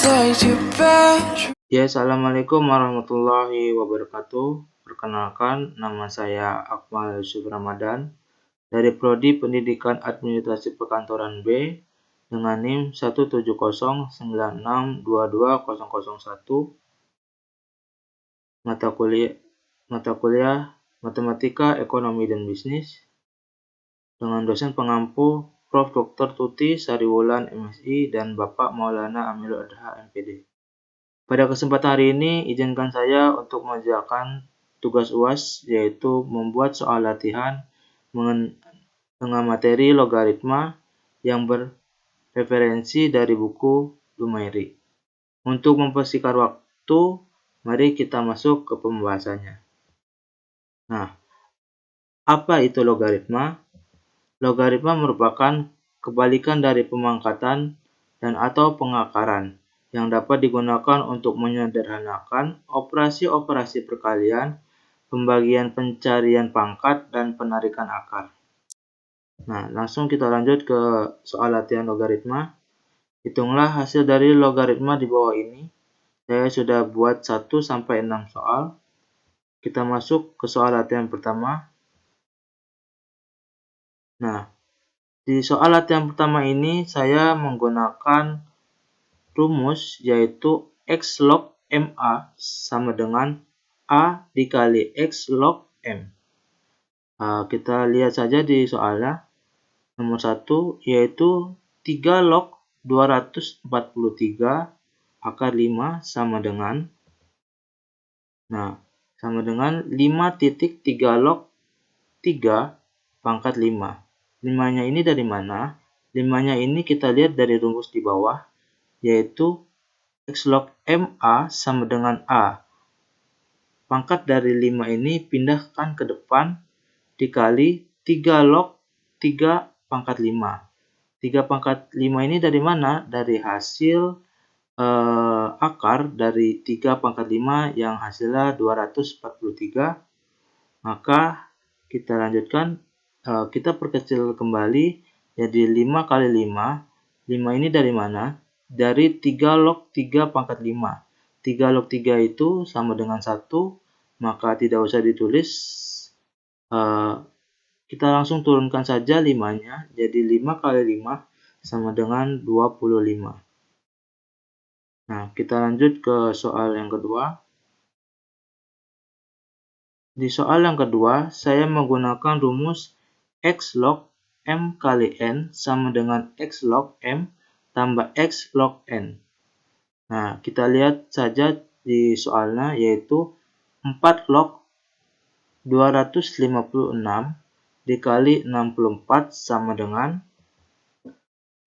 Ya, assalamualaikum warahmatullahi wabarakatuh. Perkenalkan, nama saya Akmal Yusuf Ramadan dari Prodi Pendidikan Administrasi Perkantoran B dengan NIM 17096220001, mata kuliah Matematika, Ekonomi dan Bisnis dengan dosen pengampu Prof. Dr. Tuti Sariwulan MSI dan Bapak Maulana Amilul Adha MPD. Pada kesempatan hari ini, izinkan saya untuk mengerjakan tugas UAS, yaitu membuat soal latihan dengan materi logaritma yang bereferensi dari buku Lumairi. Untuk mempersingkat waktu, mari kita masuk ke pembahasannya. Nah, apa itu logaritma? Logaritma merupakan kebalikan dari pemangkatan dan atau pengakaran yang dapat digunakan untuk menyederhanakan operasi-operasi perkalian, pembagian, pencarian pangkat, dan penarikan akar. Nah, langsung kita lanjut ke soal latihan logaritma. Hitunglah hasil dari logaritma di bawah ini. Saya sudah buat 1-6 soal. Kita masuk ke soal latihan pertama. Nah, di soal latihan pertama ini saya menggunakan rumus yaitu X log MA sama dengan A dikali X log M. Kita lihat saja di soalnya. Nomor 1 yaitu 3 log 243 akar 5 sama dengan 5,3 log 3 pangkat 5. 5-nya ini dari mana? 5-nya ini kita lihat dari rumus di bawah, yaitu X log MA sama dengan A. Pangkat dari 5 ini pindahkan ke depan dikali 3 log 3 pangkat 5. 3 pangkat 5 ini dari mana? Dari hasil akar dari 3 pangkat 5 yang hasilnya 243. Maka kita lanjutkan, kita perkecil kembali jadi 5 kali 5. 5 ini dari mana? Dari 3 log 3 pangkat 5. 3 log 3 itu sama dengan 1, maka tidak usah ditulis. Kita langsung turunkan saja 5-nya, jadi 5 kali 5 sama dengan 25. Nah, kita lanjut ke soal yang kedua. Di soal yang kedua, saya menggunakan rumus X log M kali N sama dengan X log M tambah X log N. Nah, kita lihat saja di soalnya, yaitu 4 log 256 dikali 64 sama dengan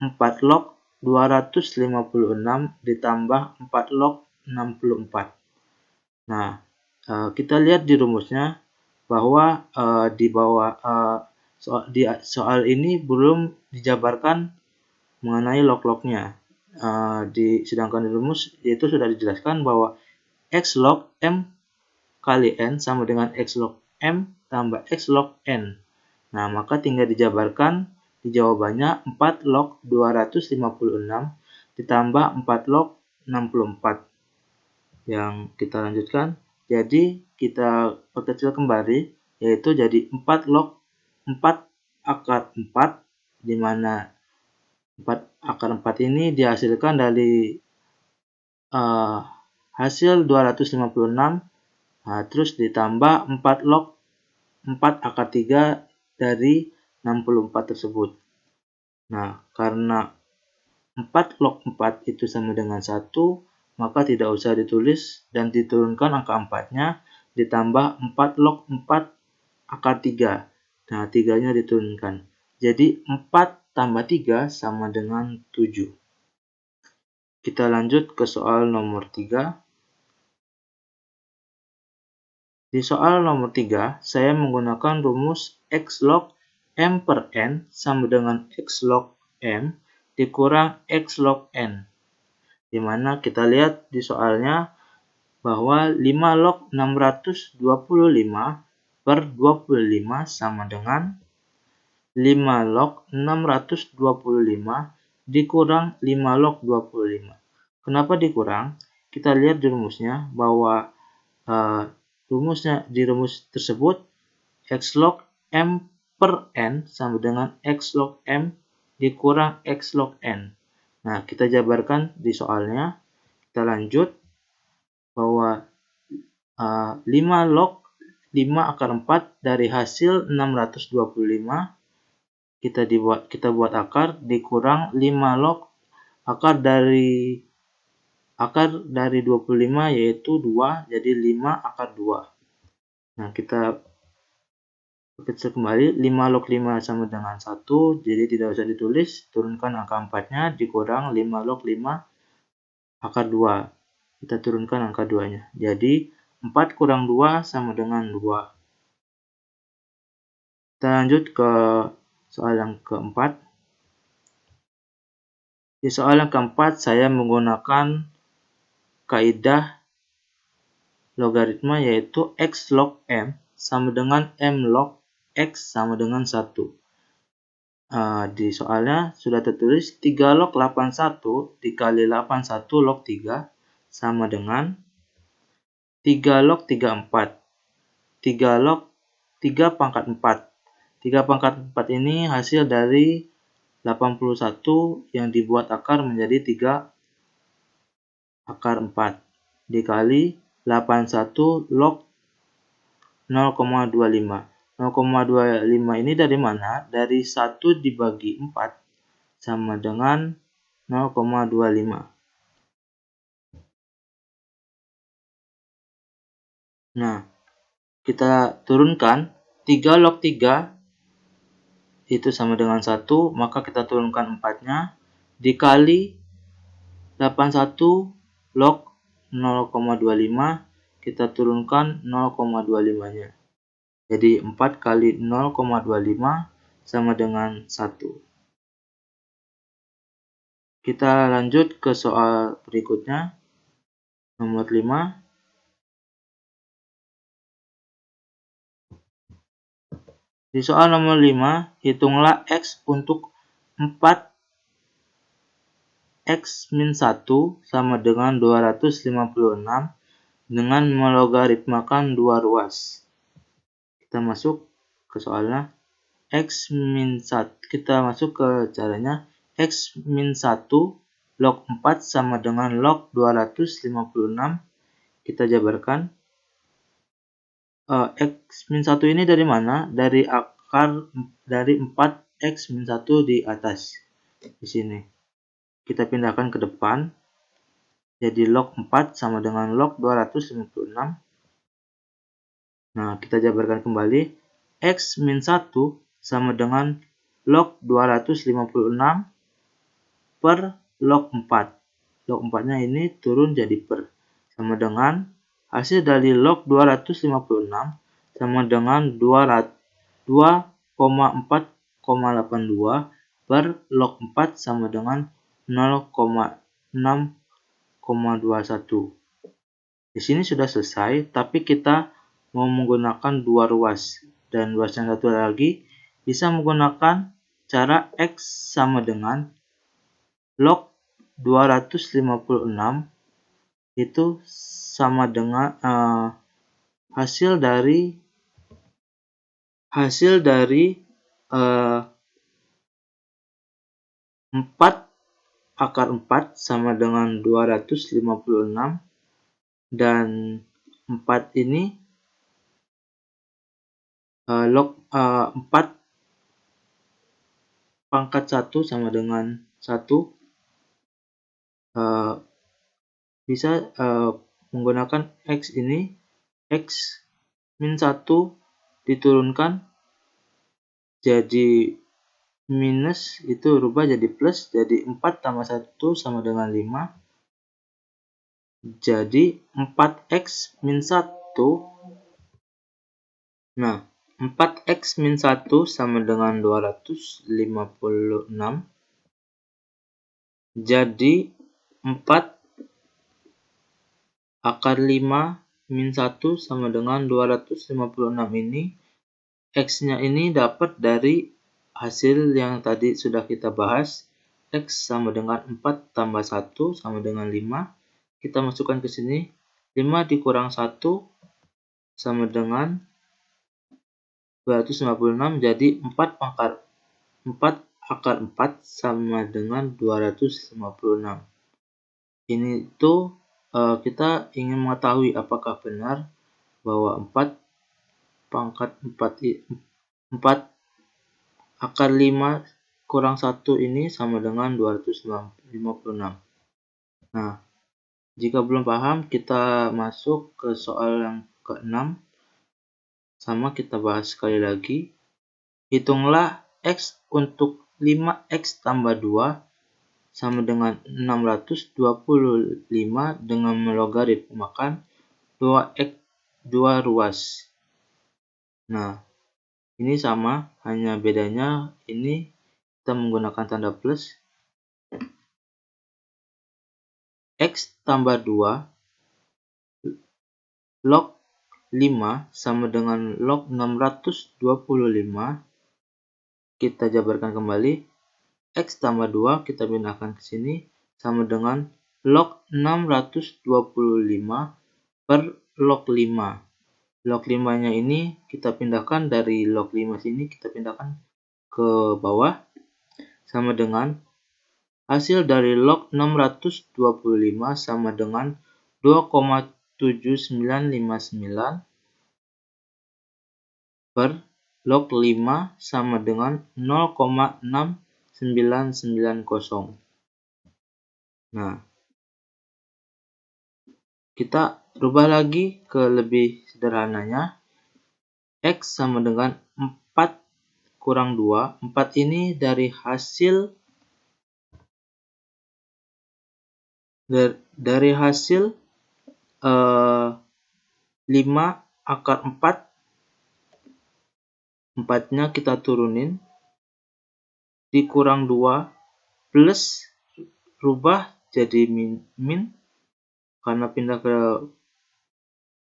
4 log 256 ditambah 4 log 64. Nah, kita lihat di rumusnya bahwa di bawah soal ini belum dijabarkan mengenai log-lognya. Sedangkan di rumus itu sudah dijelaskan bahwa X log M kali N sama dengan X log M tambah X log N. Nah, maka tinggal dijabarkan di jawabannya 4 log 256 ditambah 4 log 64. Yang kita lanjutkan, jadi kita perkecil kembali, yaitu jadi 4 log 4 akar 4, di mana 4 akar 4 ini dihasilkan dari hasil 256, terus ditambah 4 log 4 akar 3 dari 64 tersebut. Nah, karena 4 log 4 itu sama dengan 1, maka tidak usah ditulis dan diturunkan angka 4-nya, ditambah 4 log 4 akar 3. Nah, 3-nya diturunkan. Jadi 4 tambah 3 sama dengan 7. Kita lanjut ke soal nomor 3. Di soal nomor 3, saya menggunakan rumus X log M per N sama dengan X log M dikurang X log N. Di mana kita lihat di soalnya bahwa 5 log 625 per 25 sama dengan 5 log 625 dikurang 5 log 25. Kenapa dikurang? Kita lihat di rumusnya bahwa di rumus tersebut x log m per n sama dengan x log m dikurang x log n. Nah, kita jabarkan di soalnya. Kita lanjut bahwa 5 log 5 akar 4 dari hasil 625 kita buat akar dikurang 5 log akar dari 25 yaitu 2, jadi 5 akar 2. Nah, kita kecil kembali, 5 log 5 sama dengan 1, jadi tidak usah ditulis, turunkan angka 4-nya, dikurang 5 log 5 akar 2. Kita turunkan angka 2-nya, jadi 4 kurang 2 sama dengan 2. Kita lanjut ke soal yang keempat. Di soal yang keempat, saya menggunakan kaidah logaritma yaitu x log m sama dengan m log x sama dengan 1. Di soalnya sudah tertulis 3 log 81 dikali 81 log 3 sama dengan 3 log 34. 3 log 3 pangkat 4. 3 pangkat 4 ini hasil dari 81 yang dibuat akar menjadi 3 akar 4 dikali 81 log 0,25. 0,25 ini dari mana? Dari 1 dibagi 4 sama dengan 0,25. Nah, kita turunkan 3 log 3 itu sama dengan 1, maka kita turunkan 4-nya dikali 81 log 0,25, kita turunkan 0,25-nya. Jadi 4 kali 0,25 sama dengan 1. Kita lanjut ke soal berikutnya, nomor 5. Di soal nomor 5, hitunglah x untuk 4 x min 1 sama dengan 256 dengan melogaritmakan 2 ruas. Kita masuk ke soalnya. X min 1, kita masuk ke caranya. X min 1 log 4 sama dengan log 256. Kita jabarkan. X min 1 ini dari mana? Dari akar dari 4x min 1 di atas. Di sini. Kita pindahkan ke depan. Jadi log 4 sama dengan log 256. Nah, kita jabarkan kembali. X min 1 sama dengan log 256 per log 4. Log 4-nya ini turun jadi per. Sama dengan hasil dari log 256 sama dengan 2,4,82 per log 4 sama dengan 0,6,21. Di sini sudah selesai, tapi kita mau menggunakan 2 ruas. Dan ruas yang satu lagi bisa menggunakan cara X sama dengan log 256 itu sama dengan hasil dari 4 akar 4 sama dengan 256 dan 4 ini log 4 pangkat 1 sama dengan 1 bisa menggunakan X ini, X min 1 diturunkan jadi minus, itu rubah jadi plus, jadi 4 tambah 1 sama dengan 5, jadi 4x min 1. Nah, 4x min 1 sama dengan 256, jadi 4 akar 5 min 1 sama dengan 256 ini, X-nya ini dapat dari hasil yang tadi sudah kita bahas, X sama dengan 4 tambah 1 sama dengan 5. Kita masukkan ke sini. 5 dikurang 1 sama dengan 256. Jadi 4 akar 4 sama dengan 256. Ini tuh kita ingin mengetahui apakah benar bahwa 4 akar 5 kurang 1 ini sama dengan 256. Nah, jika belum paham, kita masuk ke soal yang ke-6. Sama kita bahas sekali lagi. Hitunglah X untuk 5X tambah 2 sama dengan 625 dengan melogaritmakan 2X 2 ruas. Nah, ini sama, hanya bedanya ini kita menggunakan tanda plus. X tambah 2 log 5 sama dengan log 625. Kita jabarkan kembali. X tambah 2 kita pindahkan ke sini sama dengan log 625 per log 5. Log 5-nya ini kita pindahkan dari log 5 sini, kita pindahkan ke bawah, sama dengan hasil dari log 625 sama dengan 2,7959 per log 5 sama dengan 0,6990. Nah, kita rubah lagi ke lebih sederhananya. X sama dengan 4 kurang 2. 4 ini dari hasil 5 akar 4. 4-nya kita turunin. Dikurang 2 plus rubah jadi min karena pindah ke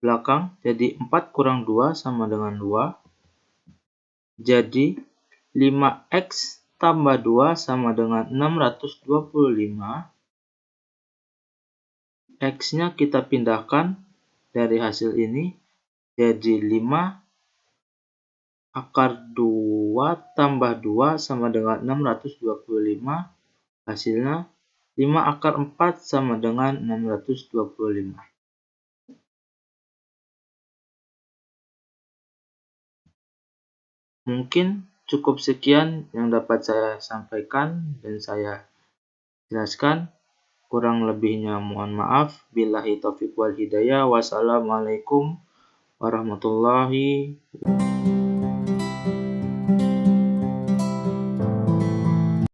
belakang. Jadi 4 kurang 2 sama dengan 2. Jadi 5X tambah 2 sama dengan 625. X-nya kita pindahkan dari hasil ini. Jadi 5 akar 2 tambah 2 sama dengan 625. Hasilnya 5 akar 4 sama dengan 625. Mungkin cukup sekian yang dapat saya sampaikan dan saya jelaskan. Kurang lebihnya mohon maaf. Billahi taufiq wal hidayah. Wassalamualaikum warahmatullahi wabarakatuh.